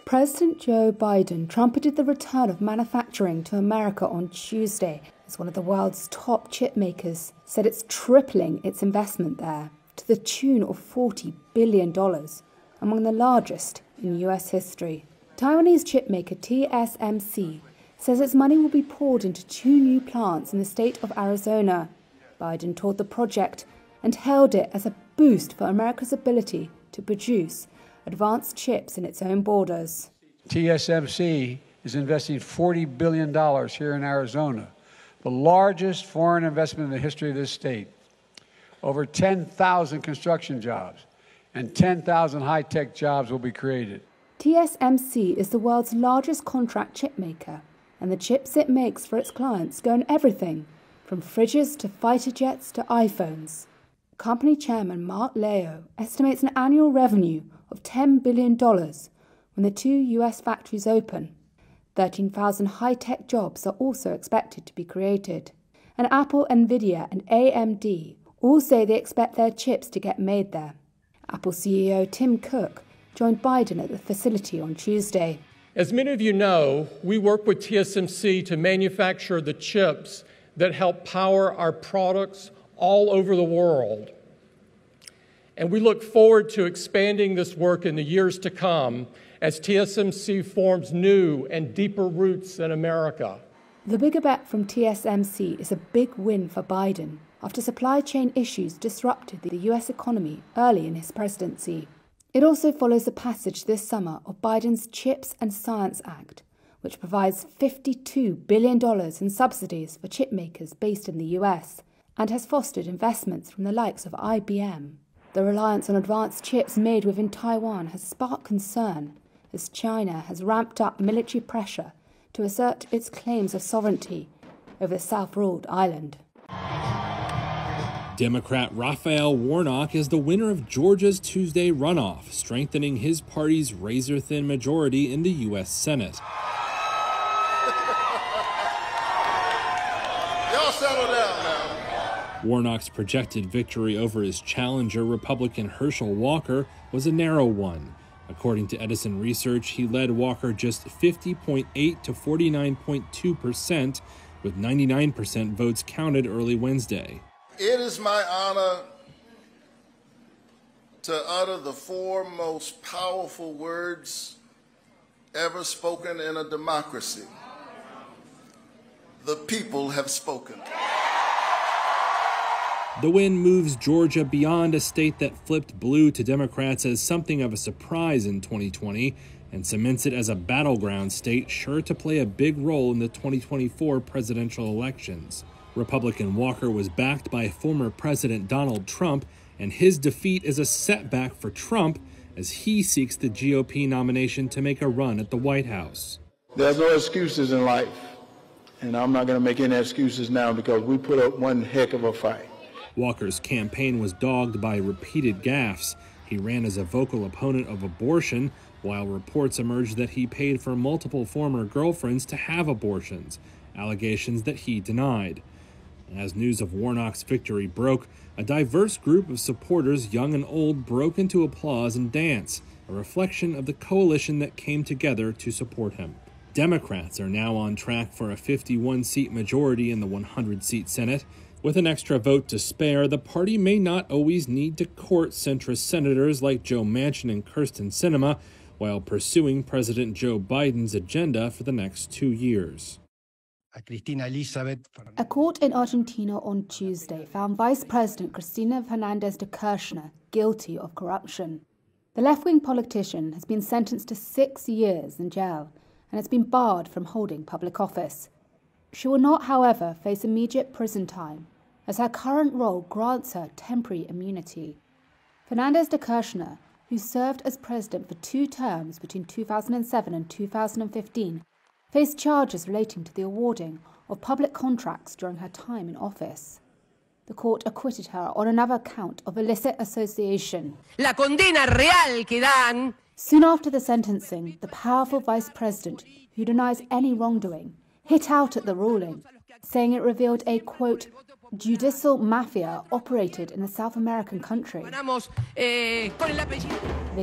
President Joe Biden trumpeted the return of manufacturing to America on Tuesday as one of the world's top chip makers said it's tripling its investment there to the tune of $40 billion, among the largest in US history. Taiwanese chipmaker TSMC says its money will be poured into 2 new plants in the state of Arizona. Biden toured the project and hailed it as a boost for America's ability to produce advanced chips in its own borders. TSMC is investing $40 billion here in Arizona, the largest foreign investment in the history of this state. Over 10,000 construction jobs and 10,000 high-tech jobs will be created. TSMC is the world's largest contract chip maker, and the chips it makes for its clients go in everything from fridges to fighter jets to iPhones. Company chairman Mark Leo estimates an annual revenue of $10 billion when the 2 US factories open. 13,000 high-tech jobs are also expected to be created. And Apple, Nvidia and AMD all say they expect their chips to get made there. Apple CEO Tim Cook joined Biden at the facility on Tuesday. As many of you know, we work with TSMC to manufacture the chips that help power our products all over the world. And we look forward to expanding this work in the years to come as TSMC forms new and deeper roots in America. The bigger bet from TSMC is a big win for Biden after supply chain issues disrupted the US economy early in his presidency. It also follows the passage this summer of Biden's Chips and Science Act, which provides $52 billion in subsidies for chip makers based in the US and has fostered investments from the likes of IBM. The reliance on advanced chips made within Taiwan has sparked concern as China has ramped up military pressure to assert its claims of sovereignty over the self-ruled island. Democrat Raphael Warnock is the winner of Georgia's Tuesday runoff, strengthening his party's razor-thin majority in the U.S. Senate. Y'all settle down now. Warnock's projected victory over his challenger, Republican Herschel Walker, was a narrow one. According to Edison Research, he led Walker just 50.8 to 49.2%, with 99% votes counted early Wednesday. It is my honor to utter the 4 most powerful words ever spoken in a democracy. The people have spoken. The win moves Georgia beyond a state that flipped blue to Democrats as something of a surprise in 2020 and cements it as a battleground state sure to play a big role in the 2024 presidential elections. Republican Walker was backed by former President Donald Trump, and his defeat is a setback for Trump as he seeks the GOP nomination to make a run at the White House. There's no excuses in life, and I'm not going to make any excuses now because we put up one heck of a fight. Walker's campaign was dogged by repeated gaffes. He ran as a vocal opponent of abortion, while reports emerged that he paid for multiple former girlfriends to have abortions, allegations that he denied. As news of Warnock's victory broke, a diverse group of supporters, young and old, broke into applause and dance, a reflection of the coalition that came together to support him. Democrats are now on track for a 51-seat majority in the 100-seat Senate. With an extra vote to spare, the party may not always need to court centrist senators like Joe Manchin and Kirsten Sinema while pursuing President Joe Biden's agenda for the next 2 years. A court in Argentina on Tuesday found Vice President Cristina Fernandez de Kirchner guilty of corruption. The left-wing politician has been sentenced to 6 years in jail and has been barred from holding public office. She will not, however, face immediate prison time, as her current role grants her temporary immunity. Fernandez de Kirchner, who served as president for 2 terms between 2007 and 2015, faced charges relating to the awarding of public contracts during her time in office. The court acquitted her on another count of illicit association. La condena real que dan. Soon after the sentencing, the powerful vice president, who denies any wrongdoing, hit out at the ruling, saying it revealed a, quote, Judicial mafia operated in a South American country. The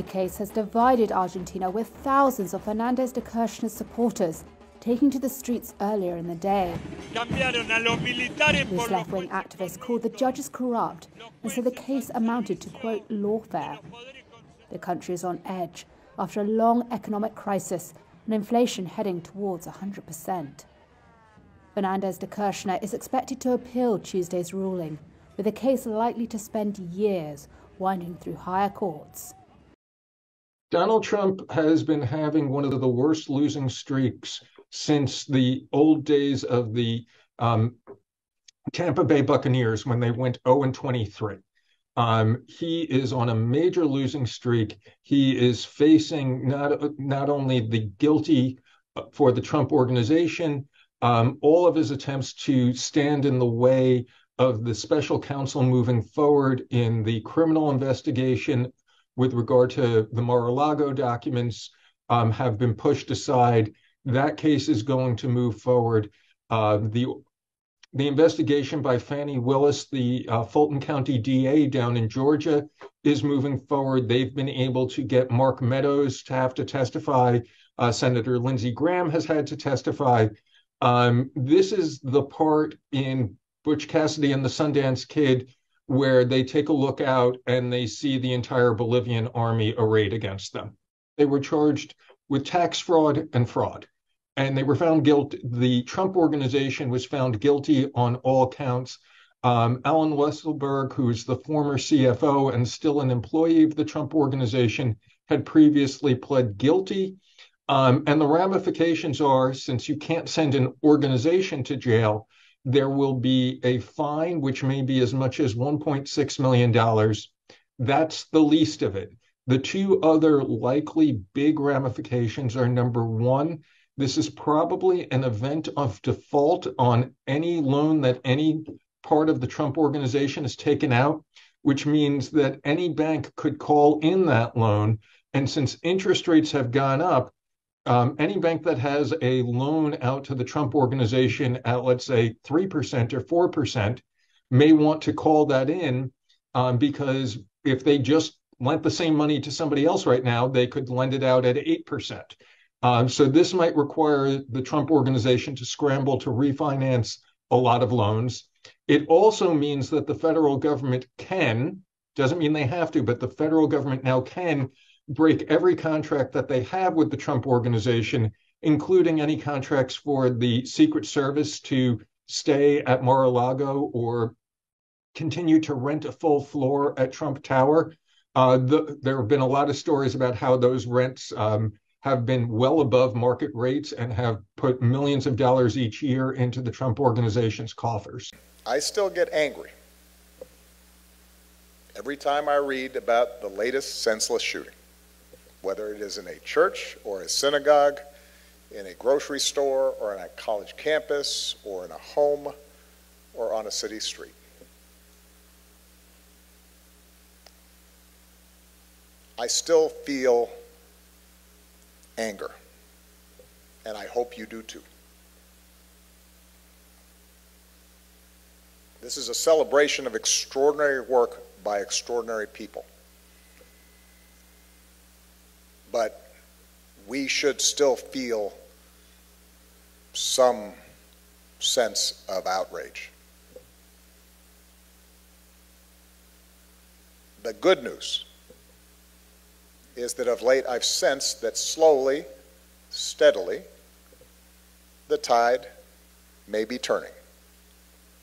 case has divided Argentina, with thousands of Fernandez de Kirchner's supporters taking to the streets earlier in the day. This left-wing activist called the judges corrupt and said the case amounted to, quote, lawfare. The country is on edge after a long economic crisis and inflation heading towards 100%. Fernandez de Kirchner is expected to appeal Tuesday's ruling, with the case likely to spend years winding through higher courts. Donald Trump has been having one of the worst losing streaks since the old days of the Tampa Bay Buccaneers, when they went 0-23. He is on a major losing streak. He is facing not only the guilty for the Trump organization, all of his attempts to stand in the way of the special counsel moving forward in the criminal investigation with regard to the Mar-a-Lago documents have been pushed aside. That case is going to move forward. The investigation by Fani Willis, the Fulton County DA down in Georgia, is moving forward. They've been able to get Mark Meadows to have to testify. Senator Lindsey Graham has had to testify. This is the part in Butch Cassidy and the Sundance Kid where they take a look out and they see the entire Bolivian army arrayed against them. They were charged with tax fraud and fraud, and they were found guilty. The Trump organization was found guilty on all counts. Alan Weisselberg, who is the former CFO and still an employee of the Trump organization, had previously pled guilty. And the ramifications are, since you can't send an organization to jail, there will be a fine, which may be as much as $1.6 million. That's the least of it. The two other likely big ramifications are, number one, this is probably an event of default on any loan that any part of the Trump organization has taken out, which means that any bank could call in that loan. And since interest rates have gone up, any bank that has a loan out to the Trump organization at, let's say, 3% or 4% may want to call that in because if they just lent the same money to somebody else right now, they could lend it out at 8%. So this might require the Trump organization to scramble to refinance a lot of loans. It also means that the federal government can, doesn't mean they have to, but the federal government now can break every contract that they have with the Trump organization, including any contracts for the Secret Service to stay at Mar-a-Lago or continue to rent a full floor at Trump Tower. There have been a lot of stories about how those rents have been well above market rates and have put millions of dollars each year into the Trump organization's coffers. I still get angry every time I read about the latest senseless shooting, whether it is in a church or a synagogue, in a grocery store or on a college campus or in a home or on a city street. I still feel anger, and I hope you do too. This is a celebration of extraordinary work by extraordinary people. But we should still feel some sense of outrage. The good news is that of late I've sensed that slowly, steadily, the tide may be turning.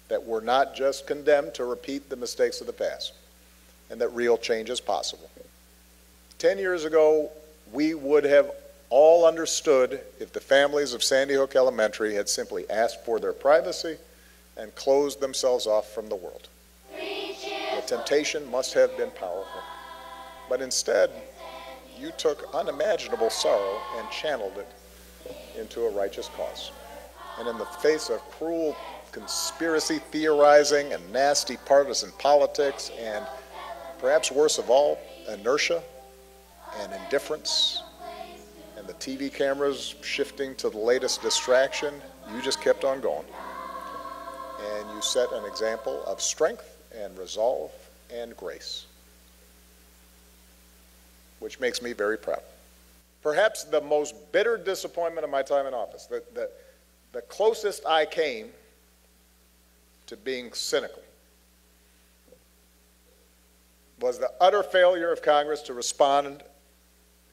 That we're not just condemned to repeat the mistakes of the past, and that real change is possible. 10 years ago, we would have all understood if the families of Sandy Hook Elementary had simply asked for their privacy and closed themselves off from the world. The temptation must have been powerful, but instead, you took unimaginable sorrow and channeled it into a righteous cause. And in the face of cruel conspiracy theorizing and nasty partisan politics and, perhaps worse of all, inertia and indifference and the TV cameras shifting to the latest distraction, you just kept on going. and you set an example of strength and resolve and grace, which makes me very proud. Perhaps the most bitter disappointment of my time in office, the closest I came to being cynical, was the utter failure of Congress to respond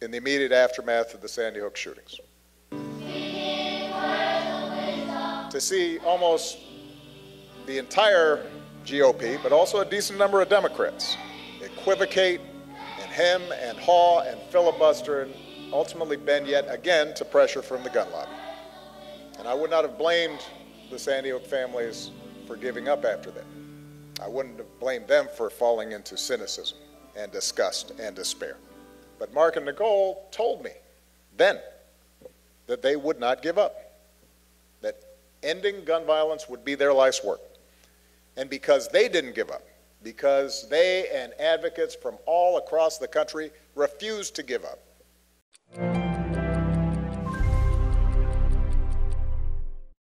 in the immediate aftermath of the Sandy Hook shootings. To see almost the entire GOP, but also a decent number of Democrats, equivocate and hem and haw and filibuster and ultimately bend yet again to pressure from the gun lobby. And I would not have blamed the Sandy Hook families for giving up after that. I wouldn't have blamed them for falling into cynicism and disgust and despair. But Mark and Nicole told me then that they would not give up, that ending gun violence would be their life's work. And because they didn't give up, because they and advocates from all across the country refused to give up,